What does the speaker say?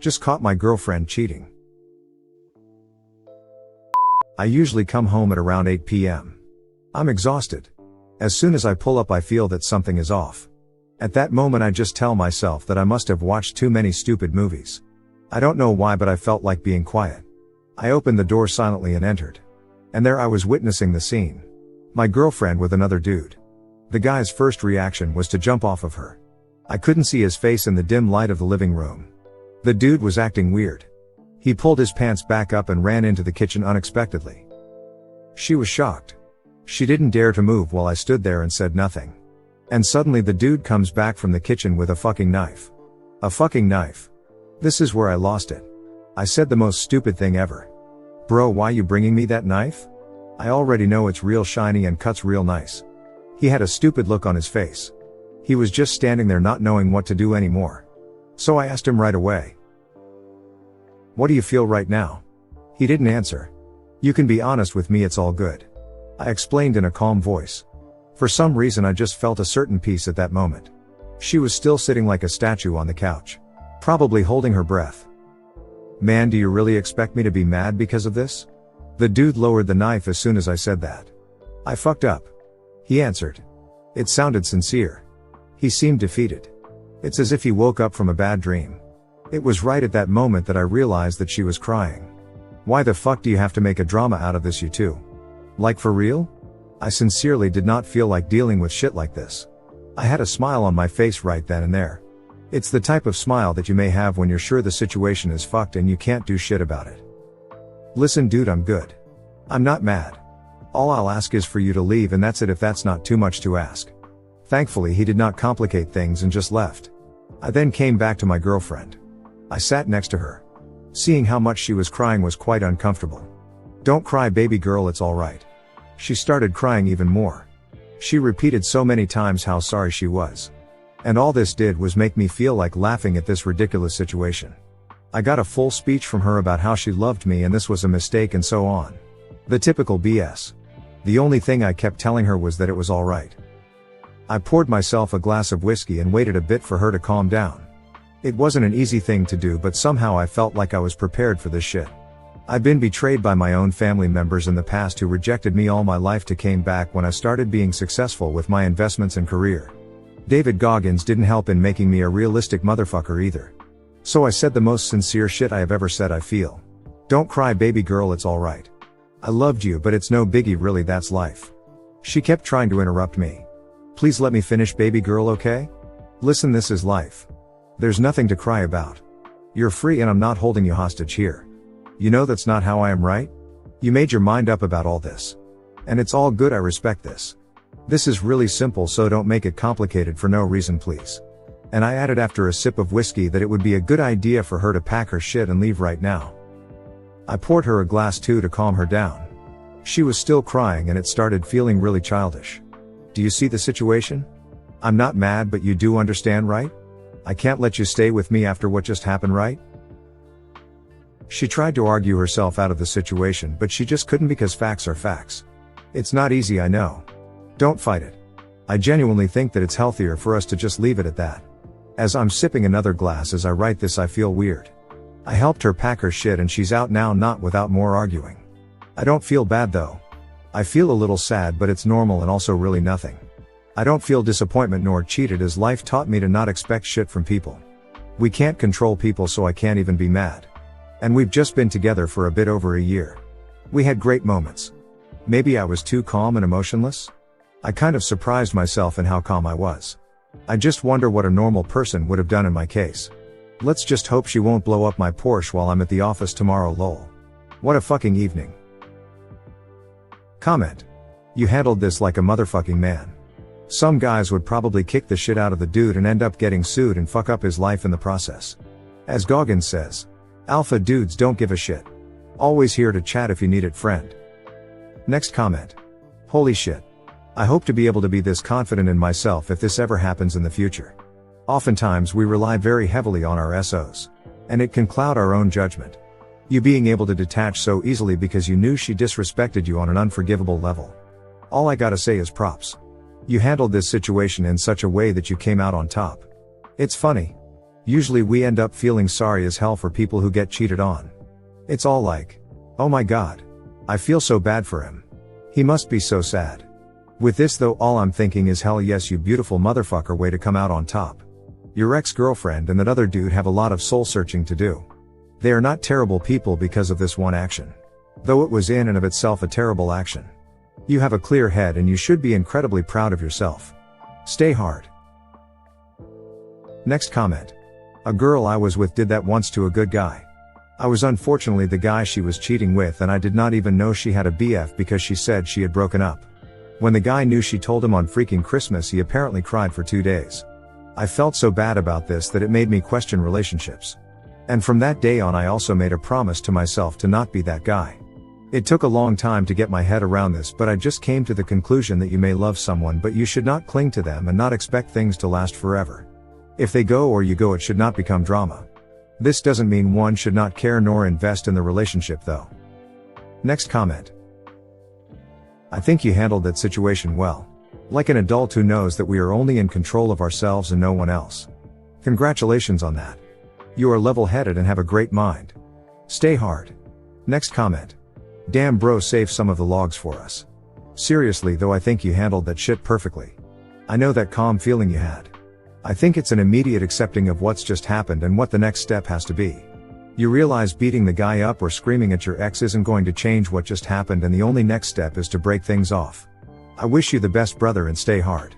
Just caught my girlfriend cheating. I usually come home at around 8 p.m. I'm exhausted. As soon as I pull up I feel that something is off. At that moment I just tell myself that I must have watched too many stupid movies. I don't know why, but I felt like being quiet. I opened the door silently and entered. And there I was witnessing the scene. My girlfriend with another dude. The guy's first reaction was to jump off of her. I couldn't see his face in the dim light of the living room. The dude was acting weird. He pulled his pants back up and ran into the kitchen unexpectedly. She was shocked. She didn't dare to move while I stood there and said nothing. And suddenly the dude comes back from the kitchen with a fucking knife. A fucking knife. This is where I lost it. I said the most stupid thing ever. Bro, why you bringing me that knife? I already know it's real shiny and cuts real nice. He had a stupid look on his face. He was just standing there not knowing what to do anymore. So I asked him right away. What do you feel right now? He didn't answer. You can be honest with me, it's all good. I explained in a calm voice. For some reason I just felt a certain peace at that moment. She was still sitting like a statue on the couch. Probably holding her breath. Man, do you really expect me to be mad because of this? The dude lowered the knife as soon as I said that. I fucked up. He answered. It sounded sincere. He seemed defeated. It's as if he woke up from a bad dream. It was right at that moment that I realized that she was crying. Why the fuck do you have to make a drama out of this, you two? Like for real? I sincerely did not feel like dealing with shit like this. I had a smile on my face right then and there. It's the type of smile that you may have when you're sure the situation is fucked and you can't do shit about it. Listen dude, I'm good. I'm not mad. All I'll ask is for you to leave, and that's it if that's not too much to ask. Thankfully he did not complicate things and just left. I then came back to my girlfriend. I sat next to her. Seeing how much she was crying was quite uncomfortable. Don't cry baby girl, it's alright. She started crying even more. She repeated so many times how sorry she was. And all this did was make me feel like laughing at this ridiculous situation. I got a full speech from her about how she loved me and this was a mistake and so on. The typical BS. The only thing I kept telling her was that it was alright. I poured myself a glass of whiskey and waited a bit for her to calm down. It wasn't an easy thing to do, but somehow I felt like I was prepared for this shit. I've been betrayed by my own family members in the past who rejected me all my life to came back when I started being successful with my investments and career. David Goggins didn't help in making me a realistic motherfucker either. So I said the most sincere shit I have ever said I feel. Don't cry baby girl, it's alright. I loved you but it's no biggie really, that's life. She kept trying to interrupt me. Please let me finish baby girl, okay? Listen, this is life. There's nothing to cry about. You're free and I'm not holding you hostage here. You know that's not how I am, right? You made your mind up about all this. And it's all good, I respect this. This is really simple, so don't make it complicated for no reason please. And I added after a sip of whiskey that it would be a good idea for her to pack her shit and leave right now. I poured her a glass too to calm her down. She was still crying and it started feeling really childish. Do you see the situation? I'm not mad, but you do understand, right? I can't let you stay with me after what just happened, right? She tried to argue herself out of the situation, but she just couldn't because facts are facts. It's not easy, I know. Don't fight it. I genuinely think that it's healthier for us to just leave it at that. As I'm sipping another glass as I write this, I feel weird. I helped her pack her shit and she's out now, not without more arguing. I don't feel bad though. I feel a little sad, but it's normal and also really nothing. I don't feel disappointment nor cheated, as life taught me to not expect shit from people. We can't control people, so I can't even be mad. And we've just been together for a bit over a year. We had great moments. Maybe I was too calm and emotionless? I kind of surprised myself in how calm I was. I just wonder what a normal person would have done in my case. Let's just hope she won't blow up my Porsche while I'm at the office tomorrow, lol. What a fucking evening. Comment. You handled this like a motherfucking man. Some guys would probably kick the shit out of the dude and end up getting sued and fuck up his life in the process. As Goggins says, alpha dudes don't give a shit. Always here to chat if you need it, friend. Next comment. Holy shit. I hope to be able to be this confident in myself if this ever happens in the future. Oftentimes we rely very heavily on our SOs. And it can cloud our own judgment. You being able to detach so easily because you knew she disrespected you on an unforgivable level. All I gotta say is props. You handled this situation in such a way that you came out on top. It's funny. Usually we end up feeling sorry as hell for people who get cheated on. It's all like, oh my god. I feel so bad for him. He must be so sad. With this though, all I'm thinking is hell yes, you beautiful motherfucker, way to come out on top. Your ex-girlfriend and that other dude have a lot of soul searching to do. They are not terrible people because of this one action. Though it was in and of itself a terrible action. You have a clear head and you should be incredibly proud of yourself. Stay hard. Next comment. A girl I was with did that once to a good guy. I was unfortunately the guy she was cheating with, and I did not even know she had a BF because she said she had broken up. When the guy knew she told him on freaking Christmas, he apparently cried for 2 days. I felt so bad about this that it made me question relationships. And from that day on I also made a promise to myself to not be that guy. It took a long time to get my head around this, but I just came to the conclusion that you may love someone but you should not cling to them and not expect things to last forever. If they go or you go, it should not become drama. This doesn't mean one should not care nor invest in the relationship though. Next comment. I think you handled that situation well. Like an adult who knows that we are only in control of ourselves and no one else. Congratulations on that. You are level-headed and have a great mind. Stay hard. Next comment. Damn bro, save some of the logs for us. Seriously though, I think you handled that shit perfectly. I know that calm feeling you had. I think it's an immediate accepting of what's just happened and what the next step has to be. You realize beating the guy up or screaming at your ex isn't going to change what just happened, and the only next step is to break things off. I wish you the best, brother, and stay hard.